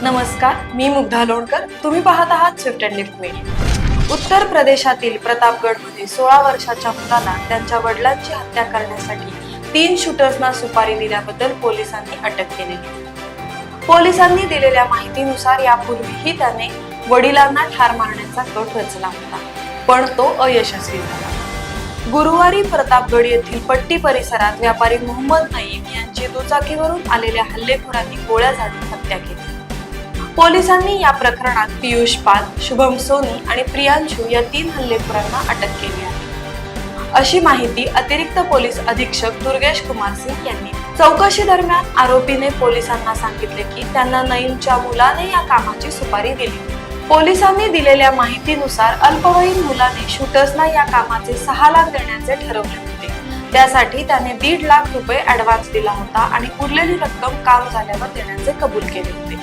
नमस्कार, मी मुग्धा लोणकर. तुम्ही पाहत आहात स्विफ्ट अँड लिफ्ट मीडिया. उत्तर प्रदेशातील प्रतापगडमध्ये 16 वर्षाच्या मुलाला त्यांच्या वडिलांची हत्या करण्यासाठी 3 शूटर्सना सुपारी दिल्याबद्दल पोलिसांनी अटक केली. पोलिसांनी दिलेल्या माहितीनुसार यापूर्वीही त्याने वडिलांना ठार मारण्याचा कट रचला होता, पण तो अयशस्वी झाला. गुरुवारी प्रतापगड येथील पट्टी परिसरात व्यापारी मोहम्मद नईम यांची दुचाकीवरून आलेल्या हल्लेखोरांनी गोळ्या झाडून हत्या केली. पोलिसांनी या प्रकरणात पियुष पाल, शुभम सोनी आणि प्रियांशू या 3 हल्लेखोरांना अटक केली आहे, अशी माहिती अतिरिक्त पोलीस अधीक्षक दुर्गेश कुमार सिंग यांनी. चौकशी दरम्यान आरोपीने पोलिसांना सांगितले की त्यांना नईमच्या मुलाने या कामाची सुपारी दिली. पोलिसांनी दिलेल्या माहितीनुसार अल्पवयीन मुलाने शूटर्सना या कामाचे 6 लाख देण्याचे ठरवले होते. त्यासाठी त्याने 1.5 लाख रुपये ऍडव्हान्स दिला होता आणि उरलेली रक्कम काम झाल्यावर देण्याचे कबूल केले होते.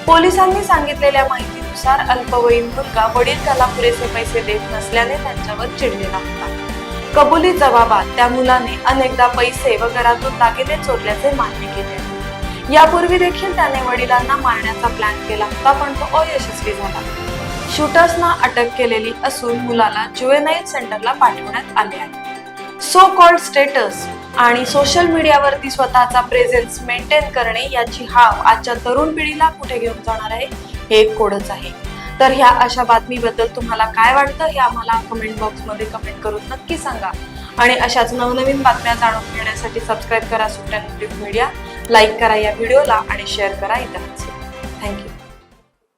पोलिसांनी सांगितलेल्या माहितीनुसार अल्पवयीन मुलगा वडील त्याला पुरेसे पैसे देत नसल्याने त्यांच्यावर चिडलेला होता. कबुली जबाबात त्या मुलाने अनेकदा पैसे व घरातून दागिने चोरल्याचे मान्य केले. यापूर्वी देखील त्याने वडिलांना मारण्याचा प्लॅन केला होता, पण तो अयशस्वी झाला. शूटर्सना अटक केलेली असून मुलाला जुवेनाईल सेंटरला पाठवण्यात आले आहे. सो कॉल्ड स्टेटस आणि सोशल मीडियावरती स्वतःचा प्रेझेन्स मेंटेन करणे याची हाव आजच्या तरुण पिढीला कुठे घेऊन जाणार आहे हे एक कोडच आहे. तर ह्या अशा बातमीबद्दल तुम्हाला काय वाटतं हे आम्हाला कमेंट बॉक्समध्ये कमेंट करून नक्की सांगा. आणि अशाच नवनवीन बातम्या जाणून घेण्यासाठी सबस्क्राईब करा Swift and lift media, like करा या व्हिडिओला आणि शेअर करा इतरांशी. थँक्यू.